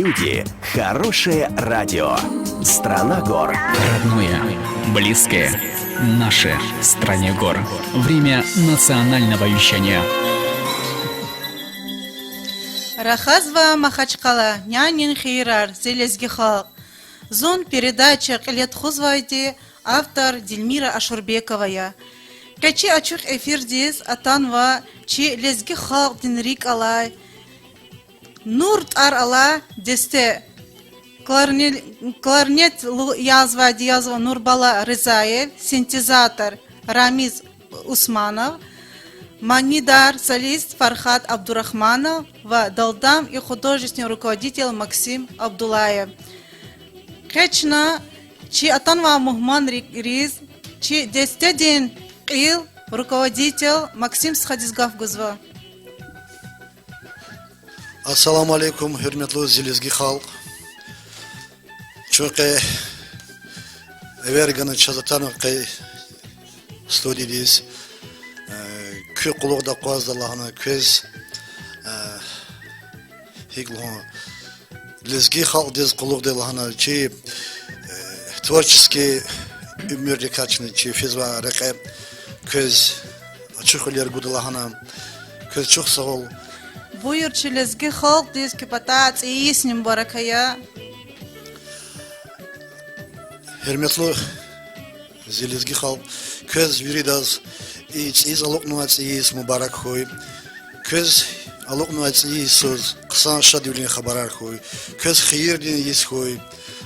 люди, хорошее радио. Страна гор. Родное, близкое, наше «Стране гор». Время национального вещания. Рахазва Махачкала, нянин хейрар, зелезги халк. Зон передачи Килет Хузвайди, автор Дильмира Ашурбековая. Качи ачух эфирдиз атанва, чи лезги халк динрик алай. Нурт ар ала десте. Кларнет язва Нурбала Рызаев, синтезатор Рамиз Усманов, Манидар, солист Фархат Абдурахманов, Далдам и художественный руководитель Максим Абдулаев. Кечна, чи атанва Мухман Риз, чи дестедин ил руководитель Максим Схадизгав Гузва. Ассаламу алейкум, hürmetli zilizgi halk. Çünkü everganı çazatan ki stüdyo'dayız. Köy kulağda qazdalarına köz hiklo lizgi halk diz kulağdalarına ki творческий умерlikачный ki fizva raqab köz açık olar gudalarına köz çok sağ ol. Buyur чи лезги халк диз ки патац и с ним баракая. Hürmetli zilizgi halk, köz viridaz, iz aloknuats iz mübarek hoy, köz aloknuats iz söz, kısan şadivlin haberar hoy, köz xeyirdin iz hoy,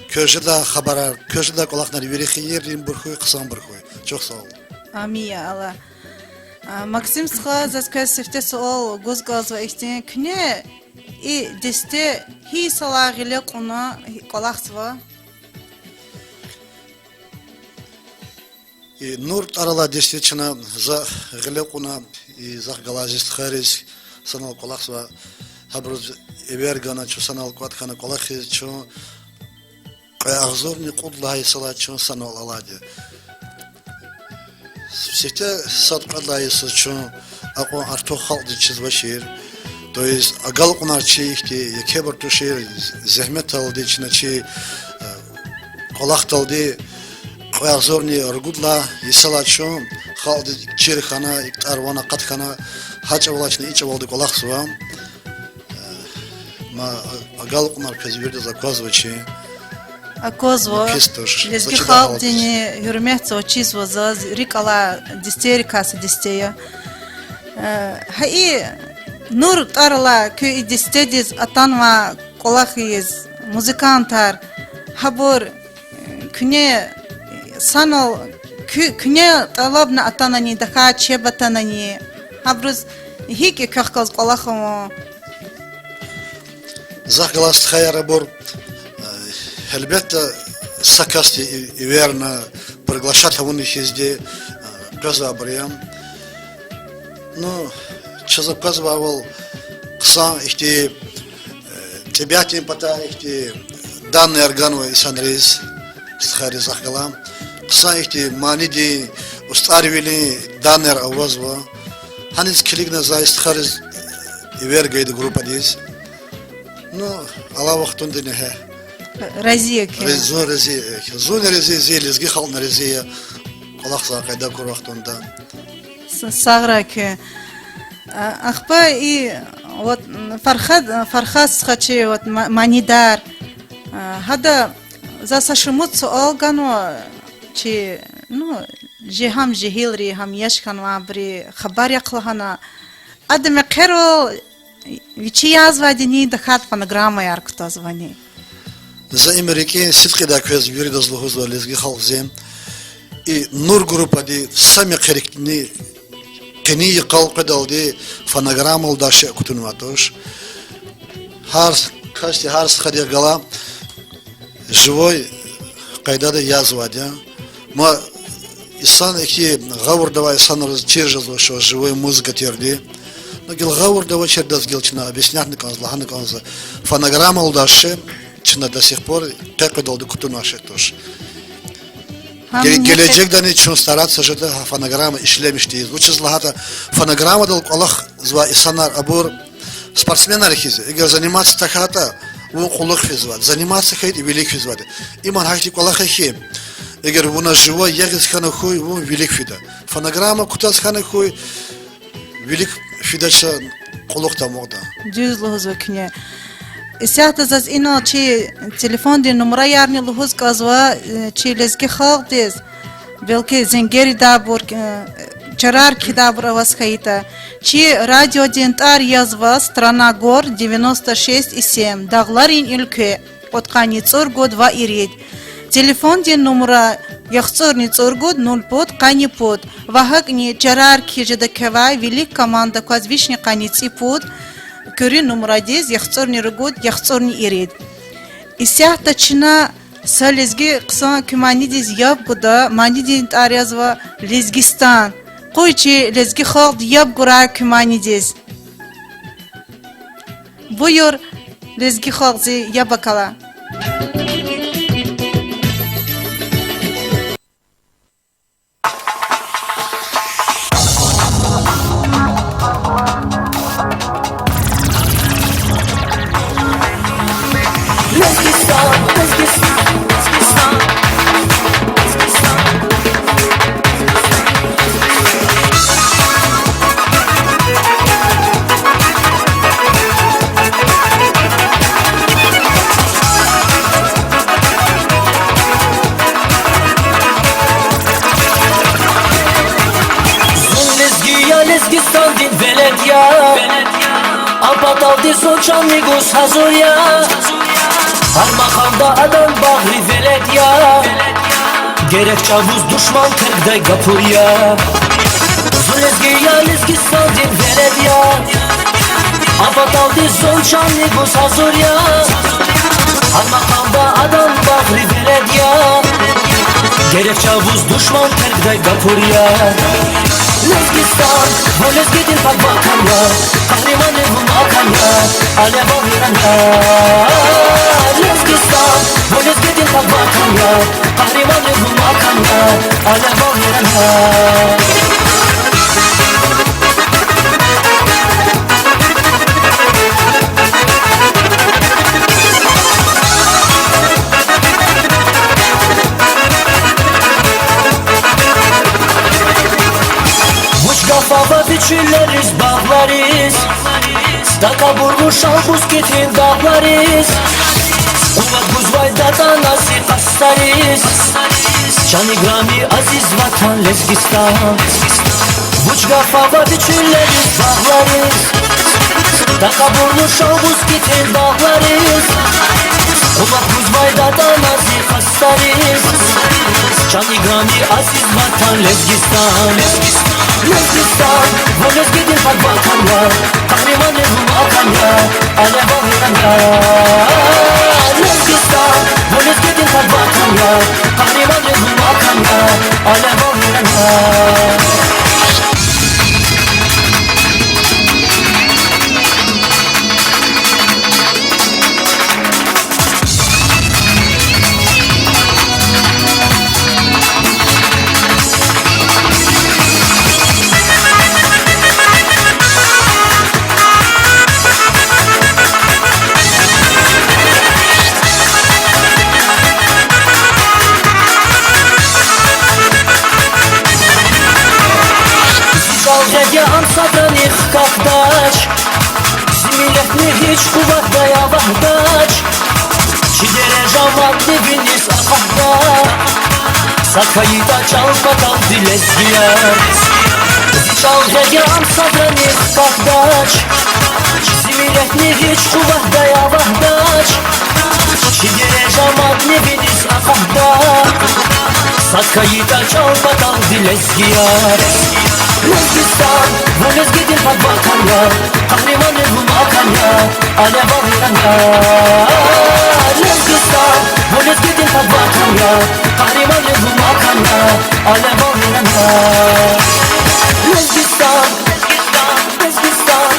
közde haberar, közde kulakları veri xeyirdin bir hoy, kısan bir hoy. Çok sağ ol. Амия Allah. Максим Сха засказ сефте сол гузгазва ихтин кне и десте хи салагиле куна колахсва. И нурт арала действительно за глекуна и за галазист харис санал колахсва хабруз эвергана чу санал кватхана колахи чу агзорни кудлай сала чу санал алади. Всегда садкадлай чу аку арту халди чизвашир. То есть агалкунар чиихти якебар тушир зехмет алди чиначи колахталди Қояғзорни ргудла исалачо халди черхана иктарвана қатхана хач авлачны ич авалды колахсва ма агалкунар казверде заказвачи Акозво лезги халк дини юрмехцо чизво за рикала дистерикаса дистея. Хаи нур тарла ки дистедиз атанва колахиз музыкантар хабор кне санал кне талабна атанани даха чебатанани абруз хики кахказ колахомо захгаласт хаярабор elbette sakasti верно приглашать его везде газабриям ну что заказывал кса ихти тебя тем пота ихти данные органы санрез схари захгалам кса ихти маниди устарвили данер авазва ханис клигна за схариз вергейд группа дис ну ала вахтунде не Разия. Зоны рази зелезги хална разия. Колахса кайда курахтунда. Саграке. Ахпа и вот Фархат схачи вот Манидар. Хада за сашмут алгано чи ну жихам жихилри хам яшхан вабри хабар яклахана адме керо вичи язвадини дахат фонограмма яркто звони. За Америки ситки да көз юрида злохузва лезги халзем и нур группа ди сами корректни кени қалқадалди фонограммал даше кутунватош харс кашти харс хадия гала живой кайдада язвадя ма исан эки гавр давай сан раз чержазо шо живой музыка терди но гил гавр давай чердаз гилчина объяснятны канзлаханы канза фонограммал даше Чина до сих пор так долго кутунаше тоже. Gelecekte ne için стараться же да фонограмма işlemişti. Лучше злахата фонограмма дал Аллах зва insanlar abur спортсменler хизе. Егер заниматься таката он қолық физвад. Заниматься хейт и велик физвад. Иман хайти қолақ хейм. Егер вона жива, ягез хана хуй, он велик фида. Фонограмма кутас хана хуй, велик фидача қолық тамоғда. Düz luhuz vakine. İsyahta zaz ino çi telefon di numara yarni luhuz kazva çi lezgi xalq diz. Belki zengeri dabur çarar ki dabur avaz kayıta. Çi radyo dentar yazva Strana Gor 96,7 Dağların ülke Потканицор год 2 ирид. Телефон ден номера яхцорницор год 0 под кани под. Вахак не чарар кижеда кевай велик команда квазвишни каници под. Кюри номера дез яхцорни год яхцорни ирид. Исяхта чина са лезги ксан кюмани дез яб года мани ден тарязва Лезгистан. Койчи лезги халд яб гора кюмани дез. Буйор лезги халзи ябакала. Лезгистан дин Веледия Апатал ди Сочан Нигус Хазурия Армаханда Адан Багри Веледия Gerek çavuz düşman kırgday Gapurya Zulezgiya Lezgistan din Velediya Apatal di Sochan Nigus Hazurya Armahanda Adan Bagri Velediya Gerek çavuz düşman kırgday Gapurya Lezgistan, bu lezgidin bak bakanya Kahraman evim akanya, alev aviranya Lezgistan, bu lezgidin bak bakanya Kahraman evim akanya, alev aviranya Kafava biçilleriz, bağlarız Staka burmuş albuz getin dağlarız Kuvat buzvayda da nasi kastarız Cani grami aziz vatan Lezgistan Buç kafava biçilleriz, bağlarız Staka burmuş albuz getin dağlarız Kuvat buzvayda da nasi kastarız Cani grami aziz vatan Lezgistan Lezgistan, bu lezgidin bak bakanya Kahraman evim akanya, alev aviranya Lezgistan, bu lezgidin bak bakanya Kahraman evim akanya, alev aviranya Sabranich kahdaç Zimiletni hiç kuvat daya vahdaç Çidere javat devinis akahda Sakayida çalmadan dilezgiyar Çalgayam sabranich kahdaç Zimiletni hiç kuvat daya vahdaç Çidere javat devinis akahda Sakayida çalmadan dilezgiyar Lezgistan, bu lezgidin bak bakanya Kahraman evim akanya, alev aviranya Lezgistan, bu lezgidin bak bakanya Kahraman evim akanya, alev aviranya Lezgistan, Lezgistan, Lezgistan,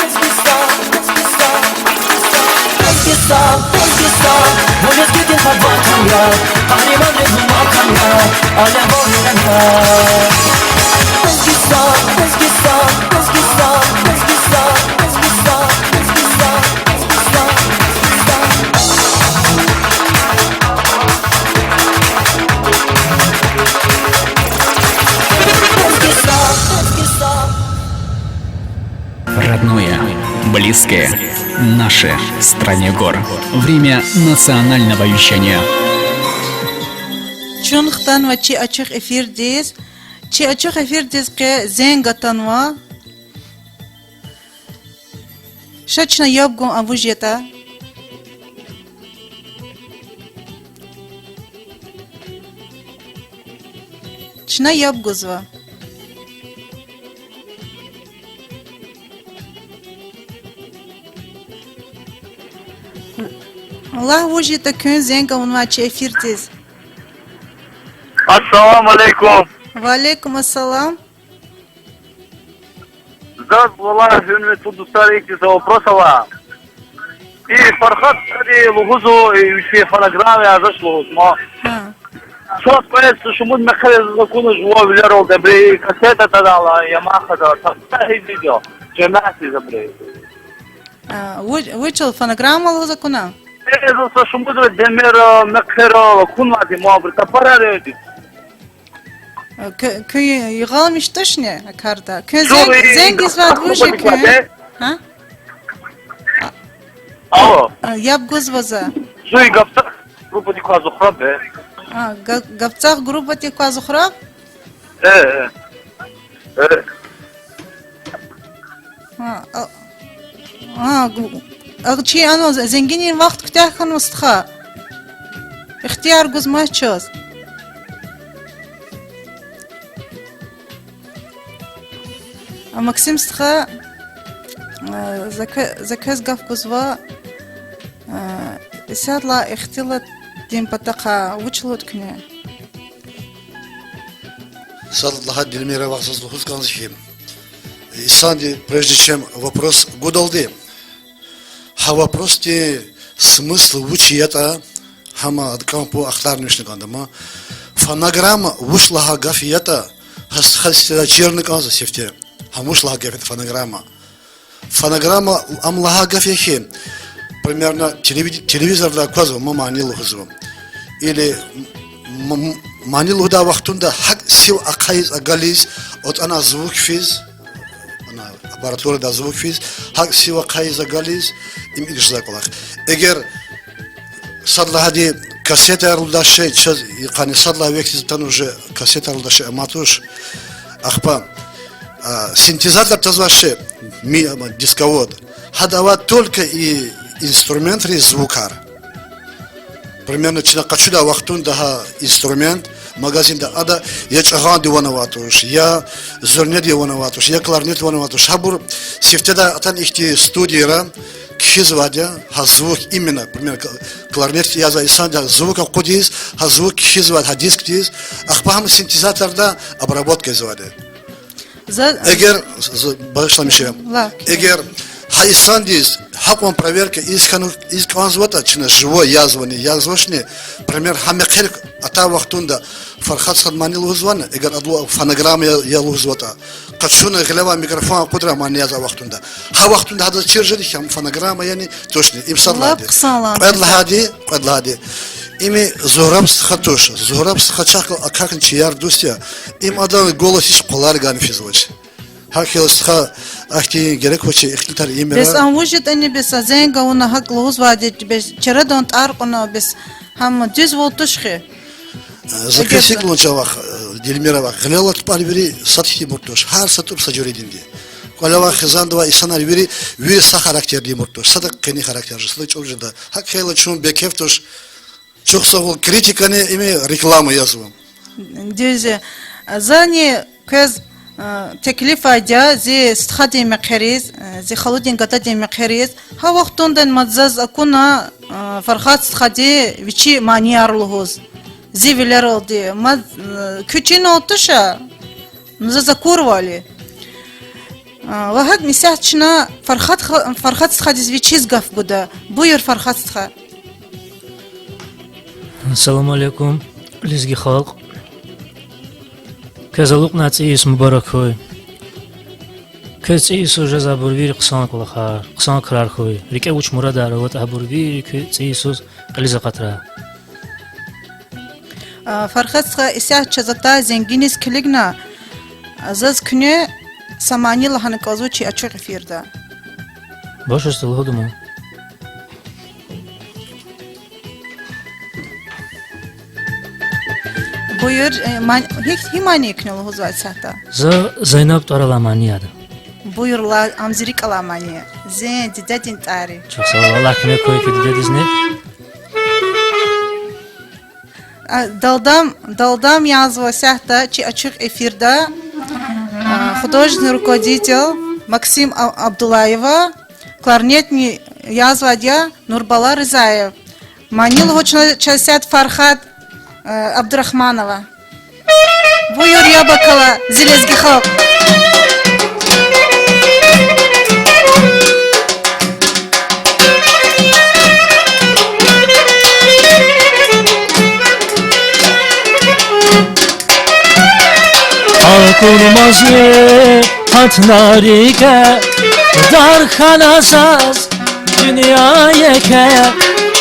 Lezgistan, Lezgistan, Lezgistan, bu lezgidin bak bakanya Kahraman evim akanya, alev aviranya Lezgistan, Lezgistan, Lezgistan, Lezgistan, Lezgistan, Lezgistan, Lezgistan близкое, наше стране гор. Время национального вещания. چون ختن و چی اچخ افیر دیز چی اچخ افیر دیز که زنگتن و شچنا یابگون اوجیتا چنا یابگوزوا الله وجیتا کن زنگا ونوا چی افیر دیز Ассаламу алейкум. وعلیکم السلام. Здравствуй, Аллах, Юнит Фудустарики за вопросова. И Фархат, кстати, Лугузу, и все фонограммы, а зашло. Но что поется, что мы махали закону живого вилярол, добрый, кассета тогда, Ямаха, да, там, видео, джемнасти забрали. وچل فنگرام الله زکنا Это что мы демер махера, кунвати, мабрта, параллели. که یغال میشتشنه کاردا که زنگیز واد وجه که ها Алло, یاب گوز وزا Зуи Гапса, группа Диквазу Храбе. گفتاق گروپ تی کاز خراب چی آنو زنگینی وقت کتاه کنو استخا اختیار گوز ما چوز ماکسیم استخا زکاز گف گوزوا سادلا اختلاط دیم پتاقا وچلوت کنه Садлаха Дельмира Вахсас Лухусканзхи. И Санди, прежде чем вопрос гудалды, а вопрос те смысл вучи это, хама откампу ахтарнишникандама, фонограмма вушлага гафията, хасхастила черниканза сефте, хамушлага гафит фонограмма. Фонограмма амлага гафихи, примерно телевизор да квазу мамани лухузу. Или манил да вахтунда хак сил акайз агализ от она звук физ она аппаратура да звук физ хак сил акайз агализ им игшлаколах эгер садла хади кассета арулдаше чаз иқани садла вектиз тан уже кассета арулдаше аматуш ахпа синтезатор тазваше ми дисковод хадава только и инструмент звукар. Примерно чинакачуда вахтун да инструмент магазин да ада я чаган диванаватуш я зорнет диванаватуш я кларнет диванаватуш хабур сифтеда атан ихти студияра кхизвадя хазвук именно примерно кларнет я за исанда звука кудис хазвук кхизвад хадиск дис ахпахам синтезаторда обработка зваде эгер башламише эгер Хайсандис, хакман проверка из канзвата, чина живой язвани, язвашни, пример хамекер, а та вахтунда, фархат садмани лузвана, эгер адлу фонограмма я лузвата, качуна глава микрофон кудра мани яза вахтунда, ха вахтунда хада чиржери хам фонограмма яни точно, им садлади, предлагади, ими зурабс хатуш, зурабс хачакл акакн чияр дустя, им адан голос иш колар ган физвоч. Хакилсха ахти герек хоче ихтитар имера. Бес ан вujud ани бес зенга уна хак луз вадит бес чередон арқона бес хам düz voltушхи. Закесик лончавах Дельмировах глелат парвери сатхи муртош хар сатуп сажоридинги. Колава хизандова исанар вери са характер ди муртош садак кени характер жислы чолжда. Хак хейла чун бекефтош чоксовол критиканы име реклама язвам. Düze zani kız teklif ayda zi stxadi mekeriz zi khaludin gatadi mekeriz ha vaqtundan madzaz akuna farxat stxadi vichi maniyar luhuz zi viler oldu mad küçün otuşa mzaza kurvali vahad misahçına farxat stxadi vichi zgaf buda buyur farxat stxa Assalamu alaikum lizgi xalq Казалук нацис мубарак хой. Кэцис уже забурвир қсан кулахар, қсан крар хой. Рике уч мурада рават абурвир кэцис ализа қатра. Фархатсха исях чазата зенгинис клигна. Азаз күне самани лаханы казучи ачуq эфирда. Boş üstü luhudu mu? Buyur, himani ikne luhuz var sahta. Zeynep Toralamani adı. Buyur la amzirik alamani. Zen didedin tari. Çok sağ ol. Allah kime koyu ki dediniz ne? Дaldam yazва сяхта, чи açık эфирда художественный руководитель Максим Абдулаева, кларнетный язвадья Нурбала Рызаев, манил хочно часят Фархат Абдурахманова. Buyur ya bakala zilezgi halk. Akulmazı hatnarike darxanasaz dünya yeke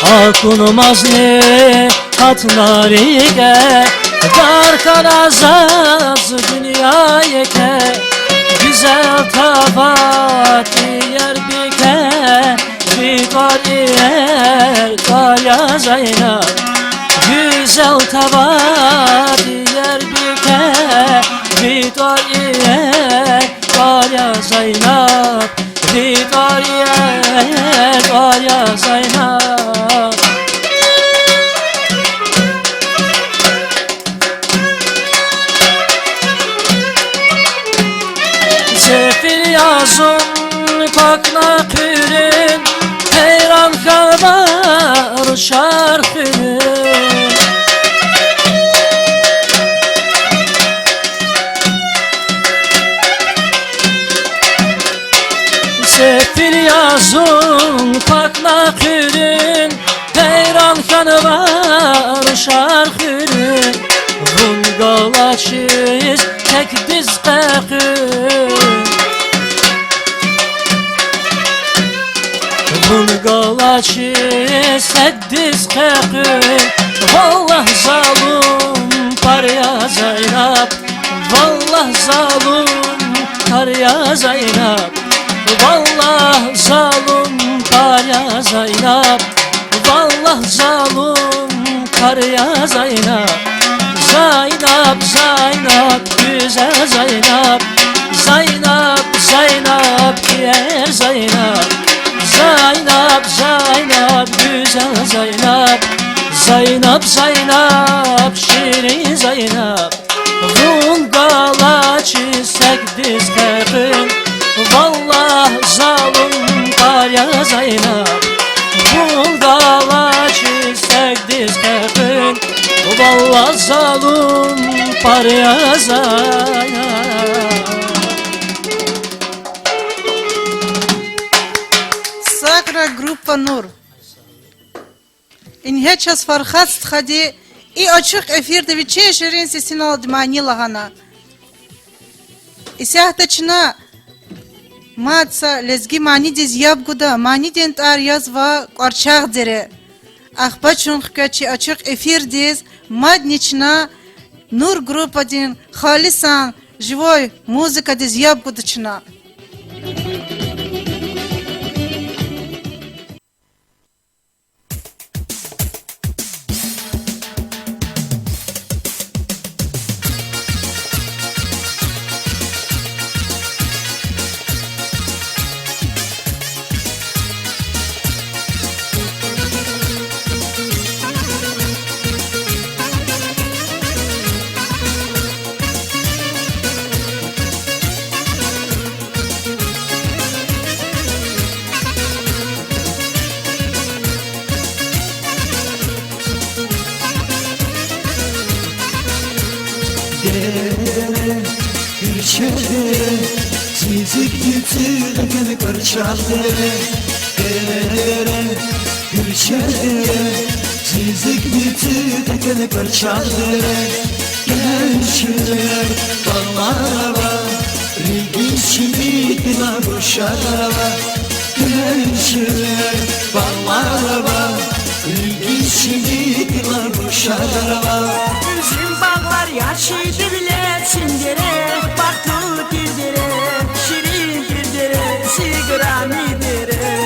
Akulmazı hatnarike darxanasaz dünya yeke Güzel tabat yer bike Vikar yer karya Zeynep Güzel tabat yer bike Vitor yer karya Zeynep Vitor yer karya Zeynep Sefil yazın kakna pürün Heyran kalmar şarkının Sefil yazın kakna pürün Heyran kalmar şarkının Vungalaçız tek diz kakın Vungalaçız tek diz kakın Vallah zalım parya Zeynep Vallah zalım parya Zeynep Vallah zalım parya Zeynep Vallah zalım parya Zeynep Zeynep, Zeynep, güzel Zeynep Zeynep, Zeynep, diğer Zeynep Zeynep, Zeynep, güzel Zeynep Zeynep, Zeynep, şirin Zeynep Vungalaçı sekdiz kebin Vallah zalım karya Zeynep Vungalaçı sekdiz kebin Vallah zalım parya Zeynep Сакра группа Нур. İnhe ças farxat hadi i açık efirde viçe şirin sesini aldı mani lahana. İsahta çına matsa lezgi mani diz yabguda mani dent ar yazva qarçaq dere. Ахбачун хкачи açık efir diz madniçna Nur группа din халисан живой музыка диз yabguda çına. Çizik gülçün parçaları Gülçere Çizik gülçün parçaları Gençler Ballara Rigin şimdikine boşara Gençler Ballara Rigin şimdikine boşara Üzüm bağlar yaşıdırlar çingere Baktı girdere Şirin girdere Sigara midere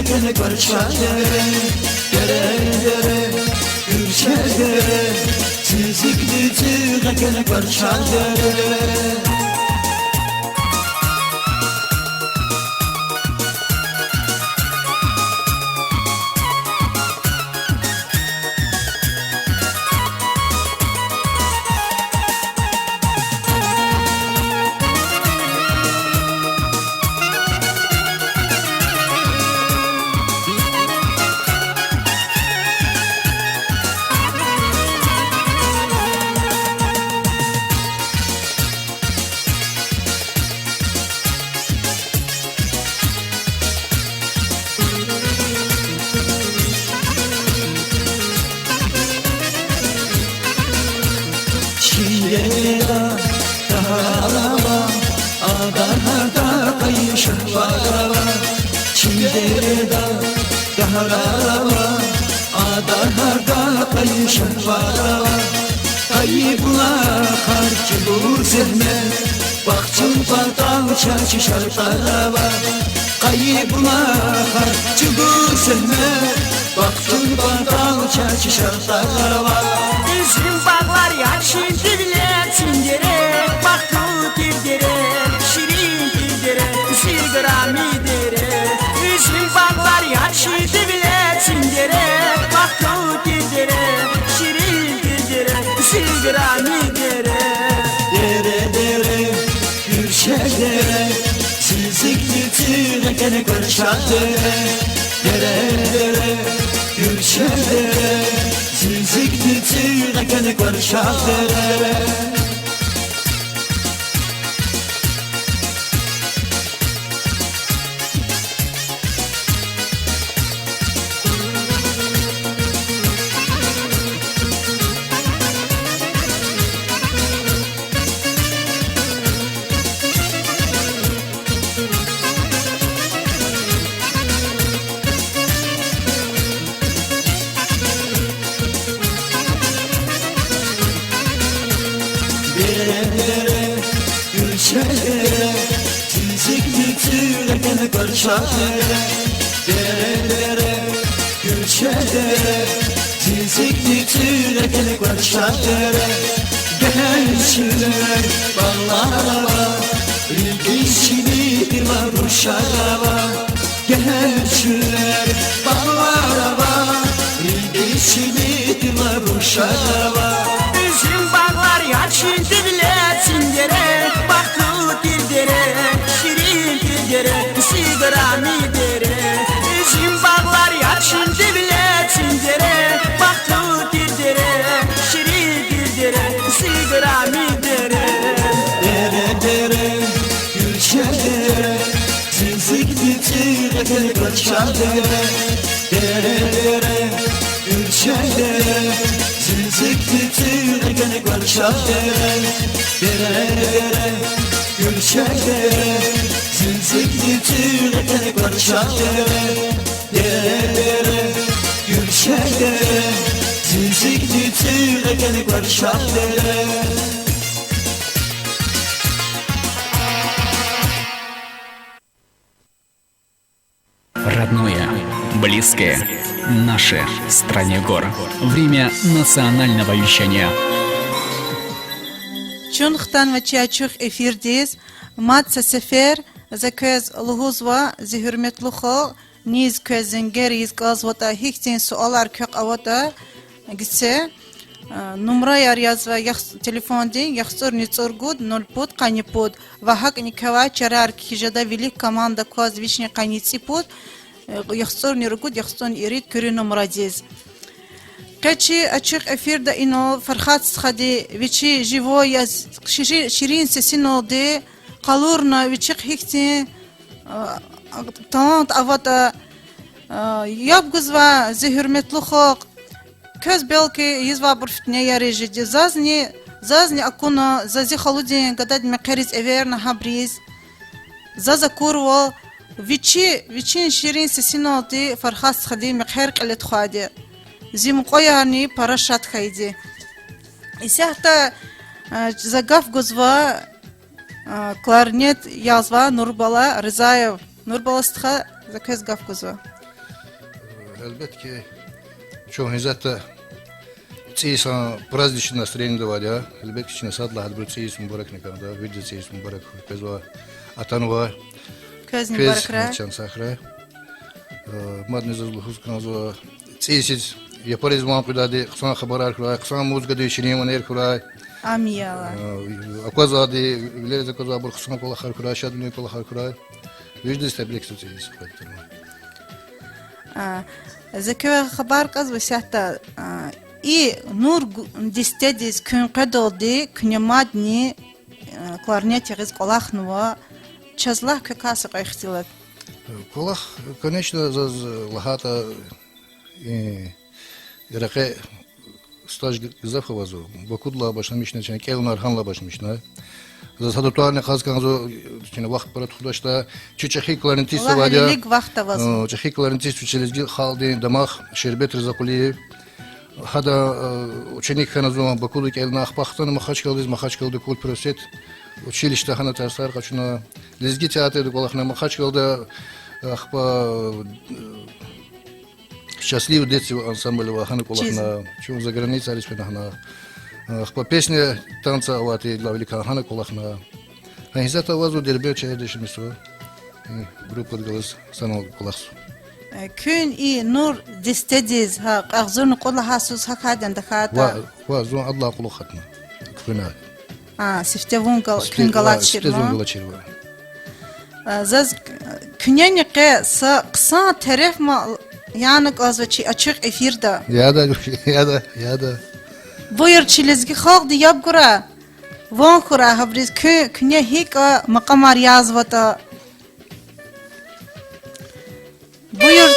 gene karşa dere dere Gülşer dere Çizikli çiğne gene karşa dere Çiğdera dağlama Adana'da kayışır varava Çiğdera dağlama Adana'da kayışır varava Kayıplar harcı bu zehmet Bakçın patal çarşı şartlarava Kayıplar harcı bu zehmet Bakçın patal çarşı şartlarava Üzüm bağlar yaşın dille çingere Baktı dildere şirin dildere Silgrami dere Üzüm bağlar yaşın dille çingere Baktı dildere şirin dildere Silgrami dere Dere dere Gülşer dere Sizikli çiğne gene karşa dere Dere Gülşer dere Sizikli çiğne gene karşa dere Dere Gülşer dere Sizikli çiğne gene karşa dere Gülşer dere Sizikli çiğne gene karşa dere Gençler bağlara İlginçli bir varuşara Gençler bağlara İlginçli bir varuşara Üzüm bağlar yaşın dille çingere Baktı dildere şirin dildere Silgrami dere Üzüm bağlar yaşın dille çingere Baktı dildere şirin dildere Silgrami dere Dere Gülşer dere Sizikli çiğne gene karşa dere Gülşer dere Sizikli çiğne gene karşa dere Gülşer dere Sizikli çiğne gene karşa dere Gülşer dere Sizikli çiğne gene karşa dere Родное, близкое, наше «Стране гор». Время национального вещания. Чун хтан вачи ачух эфирдиз Мат сесефер закез лугузва зихürmetlухо низ көзенгер изгазвата хихтин суалар кök авата гитсе Numara yar yazva telefonda yaxsor nitsorgud 0 pod qani pod va hak nikava charar kijada velik komanda kvaz vishni qanitsi pod yaxsor nirgud yaxston irid kuri numara diz Качи ачык эфирда ино Фархат схади вичи живо яз ширин сесиноде қалурна вичик хикти тант авата ябгузва зихürmetlухо Köz belki yüzva burfitne yarıcı zazni akuna zazi haludin gadad mekariz everna habriz zaza kurvo viçin şirin sesinoti farhas khadi mekherk alet khadi zim qoyani parashat khaydi isahta zagaf guzva klarnet yazva Nurbala Rızayev Nurbalastxa zakaz gaf guzva elbette çoğu hizette Цейсан праздничное настроение давали, elbette içine sadla hadi bir çeyiz mübarek ne kadar, bir de çeyiz mübarek, pezva atanva, Köz mübarek ra. çan sahra, madne zırhlı kanzo, çeyiz yaparız muhabbeti, kısa haberler kuray, kısa müzik değişini maner kuray, Amiya. akvaza de, biliriz akvaza bu kısa kola har kuray, şadını kola har kuray, bir de isteblik çeyiz. Zekâ haber kaz ve sehta i nur distedis kün qadoldi künyamadni klarnet yağız qolaxnva чазлах касык ихтилат. Колах, конечно, за лахата ираке стаж гзафхавазу, бакудла башламишна, чане келнар ханла башмишна. За садотуарне хазканзу, чане вақт барат худашта, чехи кларентису вадя. Лиг вақта вазу. Чехи кларентису челезги халди дамах шербет ризакулиев. Хада ученик ханазу бакуду келна ахпахтан махачкалды кул просет. Училище хана тарсар качуна лезги театры колахна махачкалда ахпа счастливый детский ансамбль хана колахна чу за границей алиспена хана ахпа песня танца авати для великого хана колахна ханизата вазу дербе чаедешмису группа голос санал колахсу Kün i nur distediz ha qazun qolaha sus hakadan dakata. Ва зон Allah kulu khatna kfina Siftevun kün galatşir. Siftevun galatşir. Zaz künyen kısa taraf ma yani qazvaçi açık efirde. Ya da. Buyur çilizgi xalq diyab gura. Von khura habriz künye hika maqamar yazvata. Buyur.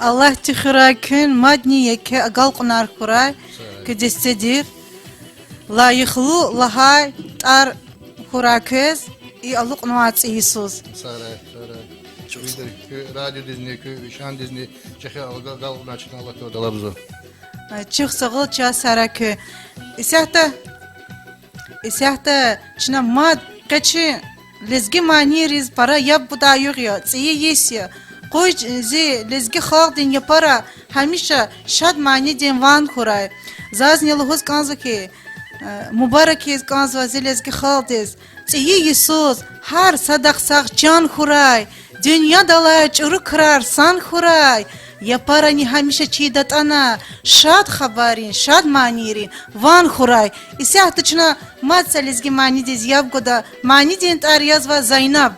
Allah tixira kün madni yeke agal qunar kuray ke destedir la yıxlu lahay tar kurakız i alık nuats İsus. Sara. Radyo dizni, şan dizni, çehe gal naçın Allah todalabzu. Çıx sağıl ça sarakı. İsahta çına mad qaçı lezgi maniriz para yab buda yuğya tsiyi yesiya. Qoy zi lezgi xalq din yapara hamisha şad mani din van kuray. Zaznyalı hoz kanzu ki mübarek iz kanzu zi lezgi xalq diz. Tsiyi Yisus har sadaq sağ can kuray. Dünya dalay çuru kırar san kuray. Yapara ni hamisha çiğdat ana. Şad xabarin, şad manirin. Van kuray. İsahta çına madsa lezgi mani diz yab goda. Mani din tar yazva Zaynab.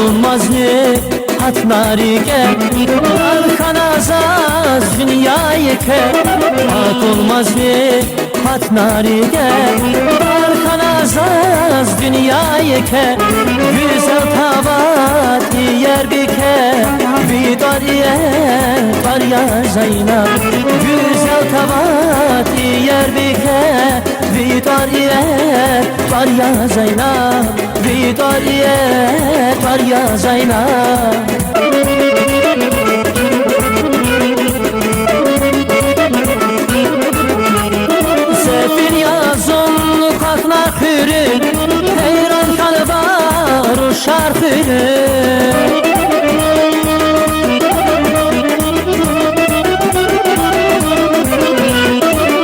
olmaz ne hatlarike Arkanazaz dünyayı ke Hak olmaz ne hatlarike Arkanazaz dünyayı ke Güzel tavat yer bike Vidar var ya Zeynep Güzel tavat yer bike Vidar var ya Zeynep Vidar var ya Zeynep Sefir yazın kalkna kürün Heyran kalbar o şarkının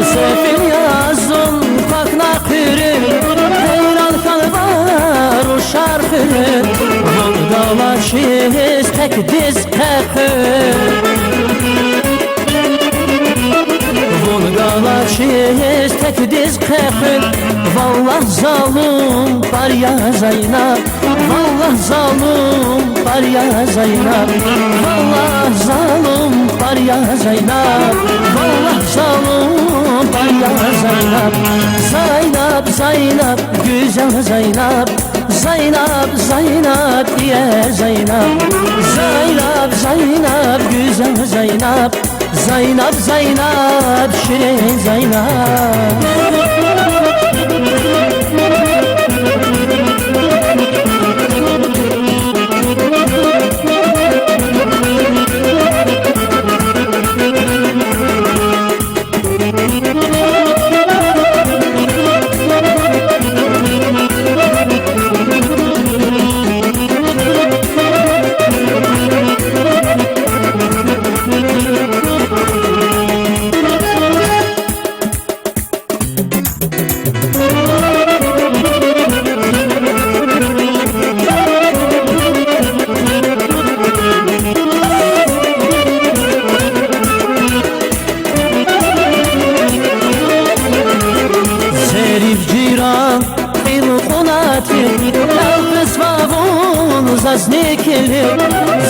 Sefir yazın kalkna kürün Heyran kalbar o şarkının Vurdalaşız tek diz kakın Volgalaşız tek diz kakın Vallah zalim var ya Zeynep Vallah zalim var ya Zeynep Vallah zalim var ya Zeynep Vallah zalim var ya Zeynep Zeynep, Zeynep, güzel Zeynep Zeynep, Zeynep diye Zeynep Zeynep, Zeynep, güzel Zeynep Zeynep, Zeynep, şirin Zeynep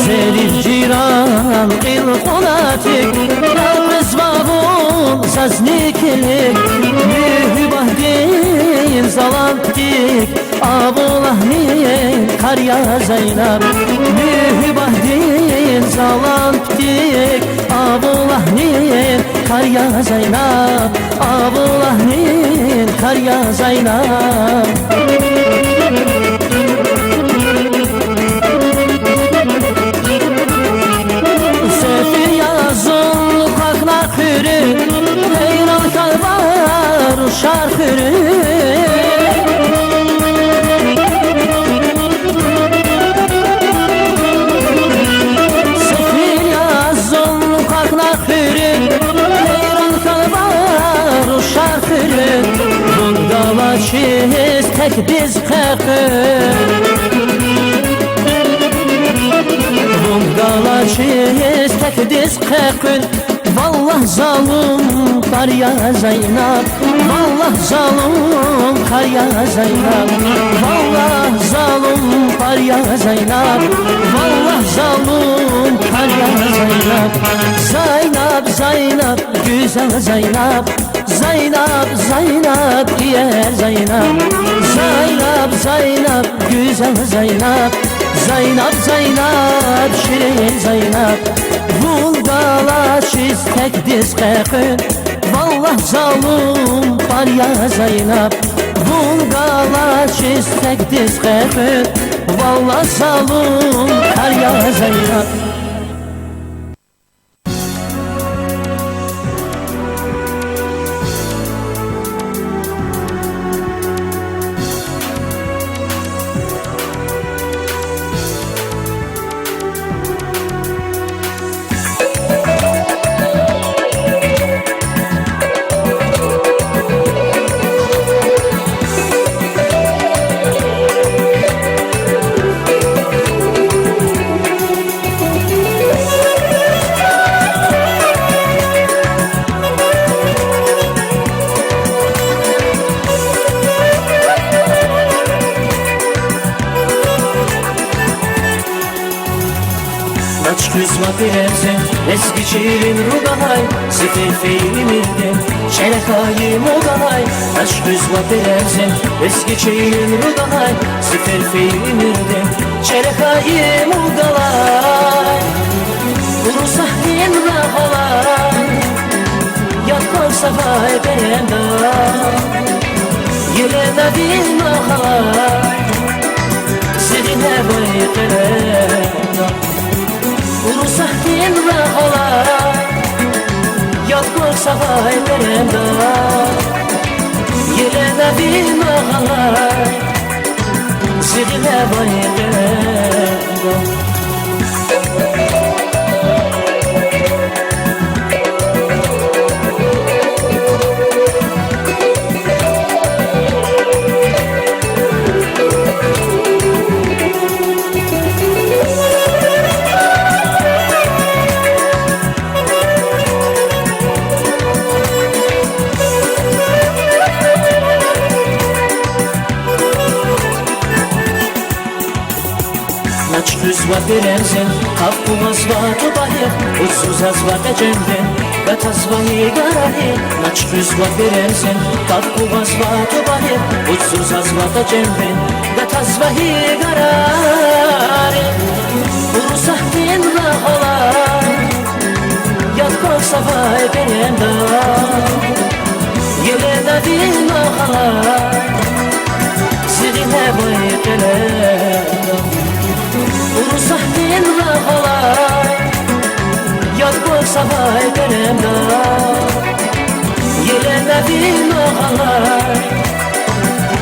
Zerif ciran qil qonatik Yalnız babun saznikilik Mühübah değil zalantik Abulahnin karya Zeynep Mühübah değil zalantik Abulahnin karya Zeynep Abulahnin karya Zeynep Sefir yazın kalkna kürü Heyran kalbar şarkürü Sefir yazın kalkna kürü Heyran kalbar şarkürü Bundalaşız tek diz kakın Bundalaşız tek diz kakın Vallah zalim kar ya Zeynep Vallah zalim kar ya Zeynep Vallah zalim kar ya Zeynep Vallah zalim kar ya Zeynep Zeynep, Zeynep, güzel Zeynep Zeynep, Zeynep diye Zeynep Zeynep, Zeynep, güzel Zeynep Zeynep, Zeynep, şirin Zeynep Vulgalaşız tek diz kakın Vallah zalim var ya Zeynep Vulgalaşız tek diz kakın Vallah zalim var ya Zeynep güzla biremsen eski çiğrin ruganay Sefer feylimirden çelekayım oganay Taş güzla biremsen eski çiğrin ruganay Sefer feylimirden çelekayım oganay Urusah din rahalay Yatmam safay berenda Yelena din rahalay Zirine bayıkırenda Urusah din rahalay Yatmam safay berenda Yelena din rahalay Zirine bayıkırenda Güzva biremsen Kafkumaz var bahir Utsuzaz var gecenden Gatazvayı garani Naç güzva biremsen Kafkumaz var bahir Utsuzaz var gecenden Gatazvayı garani Urusah din rahalay Yatkol savay berenda Yelena din rahalay Zirine bayıkırenda Urusah din rahalay Yadgol savay berenda Yelena din rahalay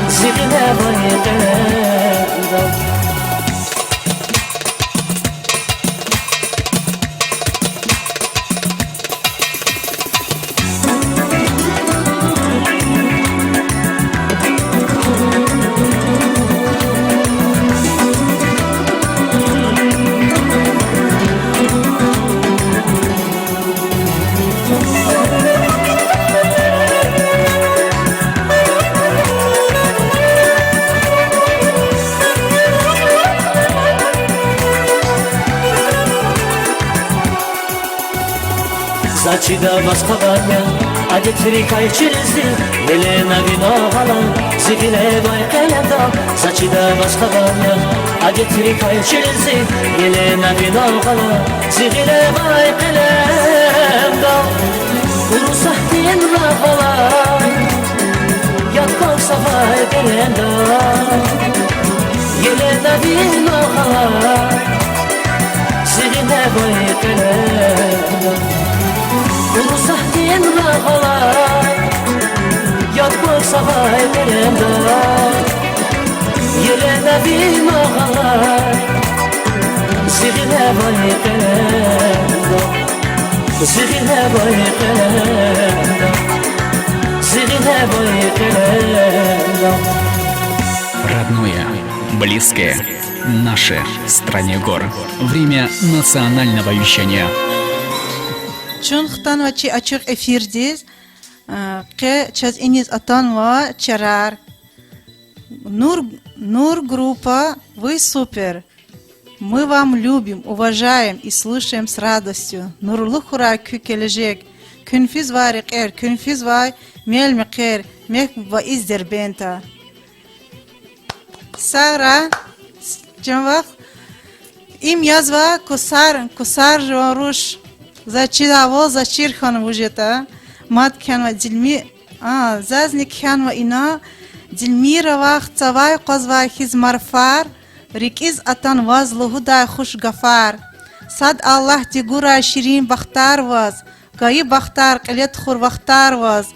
Zirine bayıkırenda Saçıda baskavarya Adetri kayçırızdı Yelena vinohala Zibile baykalenda Saçıda baskavarya Adetri kayçırızdı Yelena vinohala Zibile baykalenda Urusah din rahalay Yatkol savay berenda Yelena vinohala Zibile baykalenda Urusah din rahalay Yatmam savay berenda Yelena din rahalay Zirine bayıkırenda Zirine bayıkırenda Zirine bayıkırenda Родное, близкое, наше стране гор. Время национального вещания. Çün xtan ve çi açık efirdiz. Ke çaz iniz atan ve çarar. Нур группа, вы супер. Мы вам любим, уважаем и слушаем с радостью. Нурлухура кюкележек. Кünfiz var qer, künfiz var mel mqer, mek va izderbenta. Sara Cevap im yazva kusar rush zachidavo zachirkhan vujeta mat khanva dilmi zaznik khanva ina dilmirova xtsavay qozva hizmarfar rikiz atan vazluhu da xush gafar sad Allah tigura shirin baxtar vaz gayi baxtar qilet khur baxtar vaz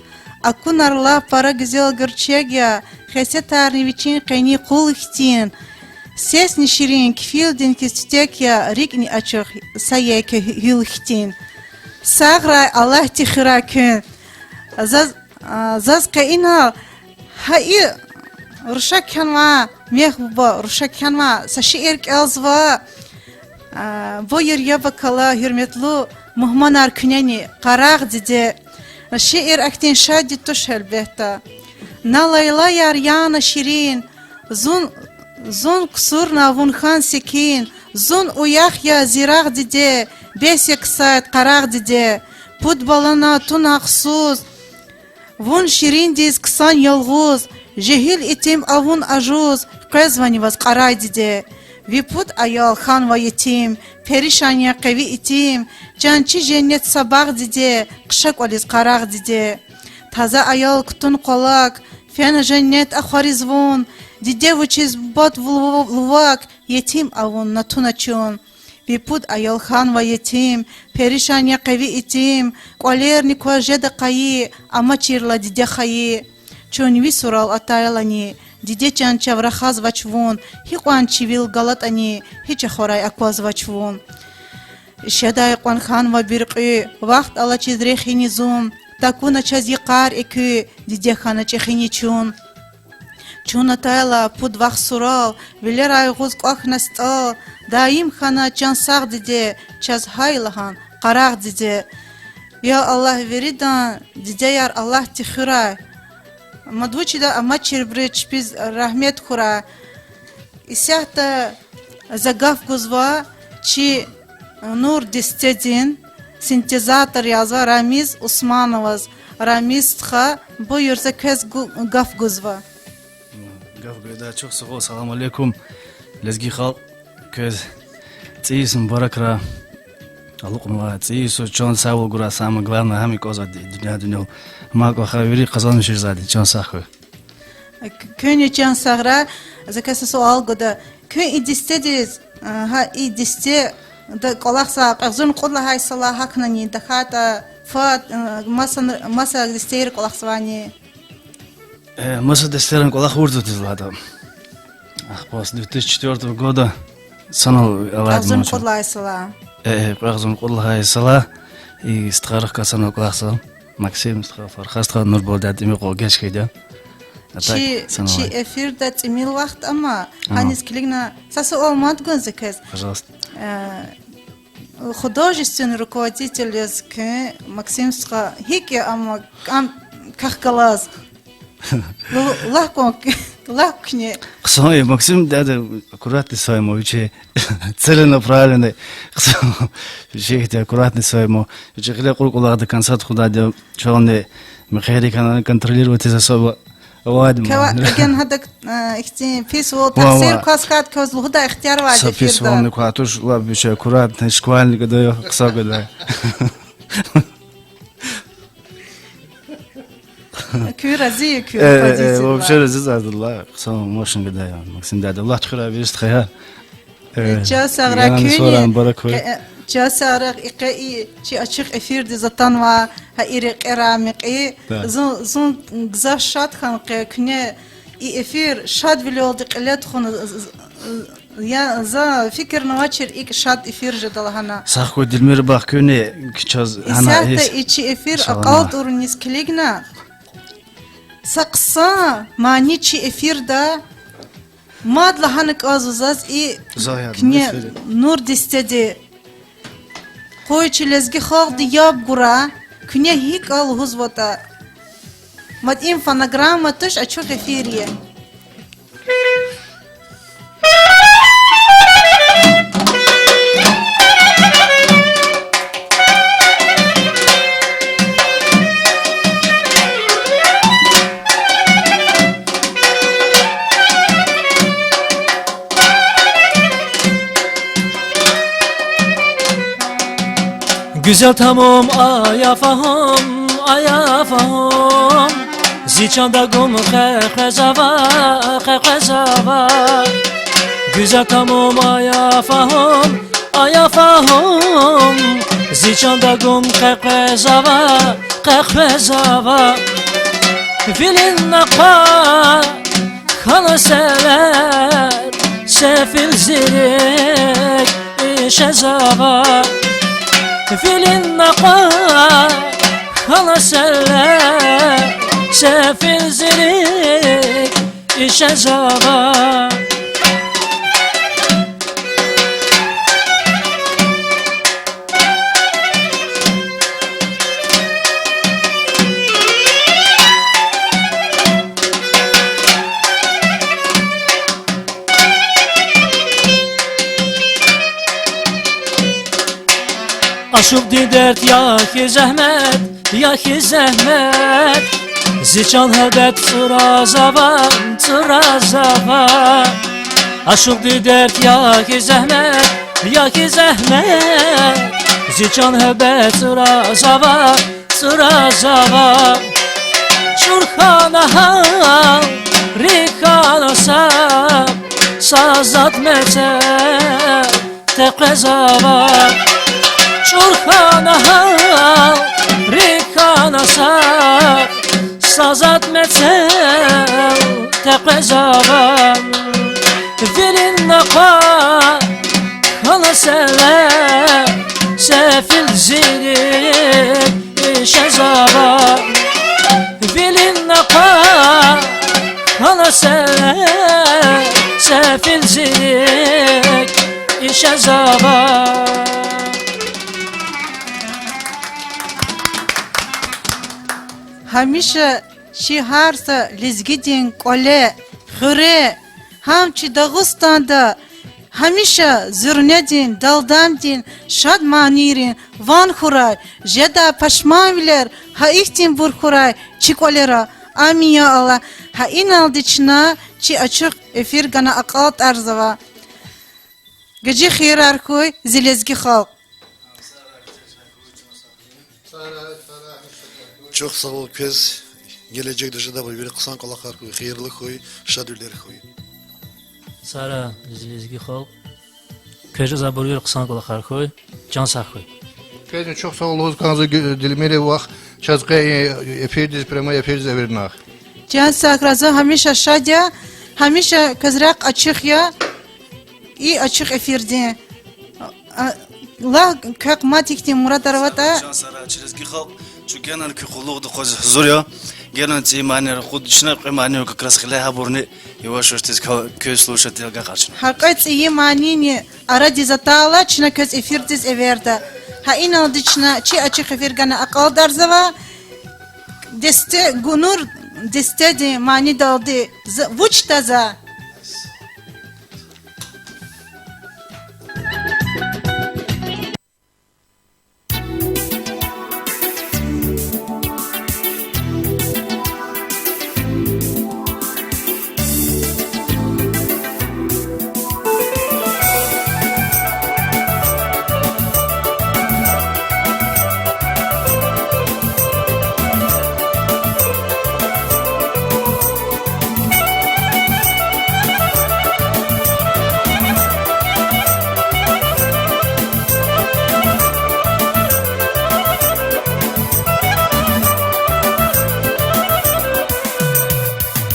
akunarla para güzel gerçekya xesetarni vichin qeni qul xtin Сесни ширин кфилдин кистекя рикни ачох саеке хилхтин. Саграй Аллах тихракин. Заз каина хаи рушакянва мехба рушакянва саширк азва боер ябакала hürmetli muhmanar küneni qaraq dide. Şiir aktin şadi tuş elbette. Nalayla yar yana şirin Zun kusur navun khan sekin, zun uyak ya ziraq dide, besek sayt qaraq dide, put balana tun aqsuz, vun şirin diz kısan yalğuz, jehil itim avun ajuz, qezvani vaz qaray dide, viput ayal khan va yetim, perişan ya qavi itim, cançı cennet sabaq dide, qışak oliz qaraq dide, taza ayal kutun qolak, fen cennet akharizvun, Dide vuchiz bot vluvak, yetim avun natunaçun. Vipud ayal khan va yetim, perişan ya qavi itim, qoler nikwa jeda qayi, ama çirla dide qayi. Çun vi sural atayalani, dide chan çavra khaz vaçvun, hi qan çivil galat ani, hi çaxoray akwaz vaçvun. Şeday qan khan va birqi, vaqt ala çizre khini zum, takuna çaz yiqar ekü, dide khana çekhini çun. Чуна тайла пуд вах сурал, велер айгуз қуак настал, даим хана чан сақ диде, час хайлахан, қарақ диде. Я Аллах веридан, диде яр Аллах тихирай. Мадвучи да ама чирбри чпиз рахмет хура. Исяхта загав гузва, чи нур дистедин, синтезатор язва Рамиз Усмановаз. Рамиз тха, бу юрза кез гав гузва. Gaf gıda çok sağ ol. Selamun aleyküm. Lezgi xalq köz tsiyiz mübarakra. Allah'ım tsiyiz çok sağ ol gura samı glavna hami koza dünya. Ma ko xaviri kazanmışız zaten çok sağ ol. Köyne can sağra zakası sual goda. Köy idistediz ha idiste da kolaksa azun qodla hay salah haknani da khata fat masa ister kolaksvani. Masa desterem kolak vurdu dizladım. После 2004 года санал Azun qodla hay salah. Azun qodla hay salah и страх касана класса. Максим страх фархастра нурболда дими qogеш kayda. Чи эфирда тимил вақт ама ханис клигна сасы олмад гонзакез. Пожалуйста. Художественный руководитель из Максим Стха хики ама кахкалаз. Лакне. Ксой Максим дада аккуратный своему учи целенаправленный. Ксой аккуратный своему. Учи хлеб кулакда концерт худа де чолне механик контролировать из особо. كان هذاك اختي فيسو تفسير كاسكاد كوز لهدا اختيار واحد في فيسو نكواتوش لا بيش كرات شكوان كده قصا كده كورازي كورازي вообще زاد الله قصا موشن كده يا ماكسيم داد الله تخير بيست خيال جا سغرا كوني جا سغرا اقي شي اشق افير دي زتان وا هايرق قرامقي زون غزاشات خان كني افير شاد فيلود قلت خن يا ز فكر نواتشر اك شاد افير جدلهنا صح دلمير باخ كوني كيتشاز انا ايتشي افير اقالت اورنيس كليغنا سقصا مانيتشي افير دا ماد لهانك ازوزاز اي كني نور ديستدي قويتشي لزغي خاغ دي ياب غورا كني هيك ال هوزوتا ماد ام فونограмма تش ачук эфире Güzel tamam ayafahom Ziçanda gum khezava Güzel tamam ayafahom Ziçanda gum khezava Filin naqa khala sever Sefil zirek şezava Filin naqa khala sever Sefil zirek şezava Aşık di dert ya ki zahmet, ya ki zahmet. Zican helbet sıra zavan, sıra zavan. Aşık di dert ya ki zahmet, ya ki zahmet. Zican helbet sıra zavan, sıra zavan. Şurkana ha, rikana sab, sazat mete, tekre zavan. Şurkana ha, rikana sab, sazat mete, tekre zavan. Vilin naka, kana sele, sefil zirik, işe zavan. Vilin naka, kana sele, sefil zirik, işe zavan. Hamisha şiharsa lizgidin kole, xure, hamçı Dağıstan'da hamisha zürnedin, daldamdin, şadmanirin, van xuray, jeda paşmanviler, ha ihtin bur xuray, çi kolera, amin ya Allah, ha inaldiçna, çi açık efir gana akalt arzava. Gıcı xirar koy, zilezgi xalq. Çok sağ ol köz. Gelecek dışında bir kısan kulaklar koy, hayırlı koy, şadüller koy. Sara zilezgi xalq. Köjü zaburyor qısan qulaqar koy, can sağ koy. Kızım çok sağ olun. Kanızı dilimleri vaq. Çazqa efirdiz prema efirdiz evernaq. Can sakrazı hamisha şadya, hamisha kızrak açık ya, iyi açık efirdi. La kök matikti Murat Arvata. Can sara çirezgi xalq. Çünkü genel ki xuluq da qoz zor ya. Genel timani xud şuna qimani ka kras khilaha burni yavaş yavaş tez köz sluşat telga qarşın. Haqqat iyi manini ara dizatala çina köz efirdiz everda. Ha inaldiçna çi açık efirgana aqal darzava. Deste gunur deste de mani daldı. Vuç taza.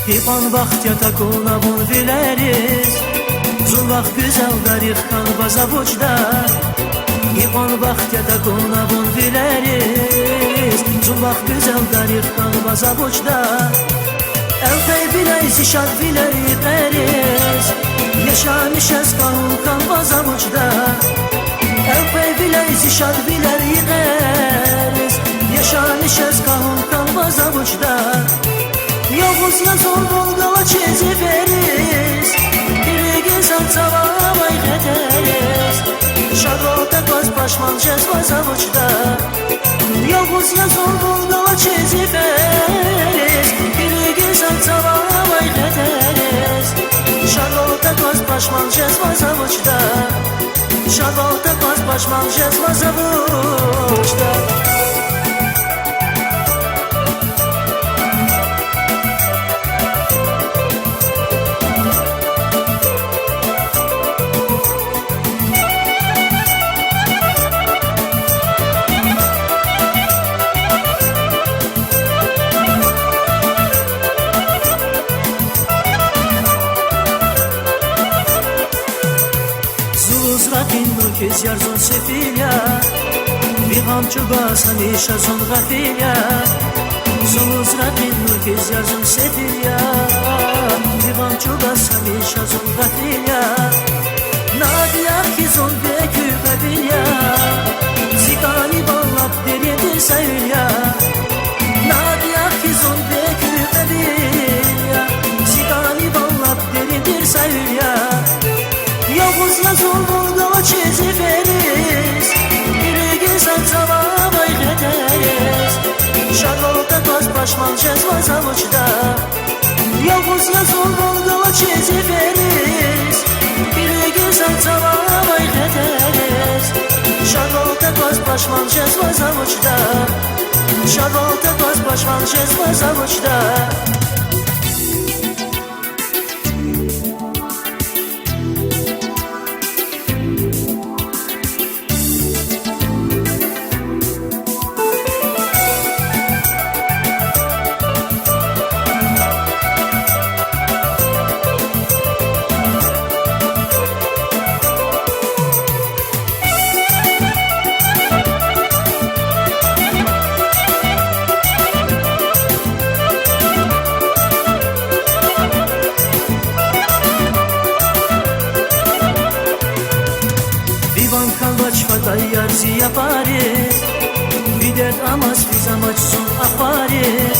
Divan vaxt yatakuna bun vileriz. Zul vaxt güzel darih kalbaza buçda. Divan vaxt yatakuna bun vileriz. Zul vaxt güzel darih kalbaza buçda. Eltey bileyz işad bileri periz. Yaşamışız kahun kalbaza buçda. Eltey bileyz işad bileri periz. Yaşamışız kahun kalbaza buçda. Yavuz yazol Volgala çezi veriz. Bir gezen tavalay gederiz. Şarota koz paşman cezvaz avuçda. Yavuz yazol Volgala çezi veriz. Bir gezen tavalay gederiz. Şarota koz paşman cezvaz avuçda. Şarota koz paşman cezvaz avuçda. Kez yarzon sefilya Viham çubas hamisha zon gafilya Zuluz rakin kez yarzon sefilya Viham çubas hamisha zon gafilya Nadia ki zon bekü bebilya Zikani ballap deriyedi sayılya Nadia ki zon bekü bebilya Zikani ballap deriyedi sayılya Yavuz yazol Volgala çezi veriz. Bir gezen Шарлота коз пашман жезва заводчда Yavuz yazol Volgala çezi veriz Birigi zancalavay xeteriz Şarvolta koz paşman jezva zavuçda Şarvolta koz paşman jezva zavuçda Yarzi Paris Videt amas fizamaç sun a Paris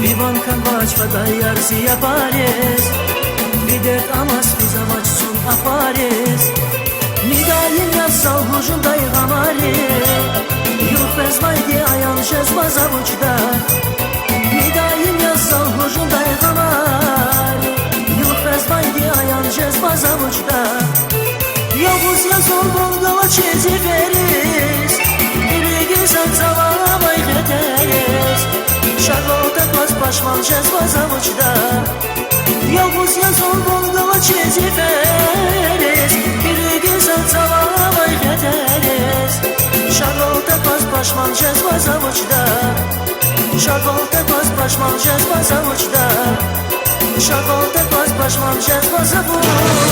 Vivan kanvaç fada yarzi Paris Videt amas fizamaç sun a Paris Nidayim yazsal hujumday gamari Yuh bezmaydi ayan jezva zavuçda Nidayim yazsal hujumday gamari Yuh bezmaydi ayan jezva zavuçda Yavuz yazol Volgala çezi veriz Birigi zancalavay xeteriz Şarvolta koz paşman jezva zavuçda Yavuz yazol Volgala çezi veriz Birigi zancalavay xeteriz Şarvolta koz paşman jezva zavuçda Şarvolta koz paşman jezva zavuçda Şarvolta koz paşman jezva zavuçda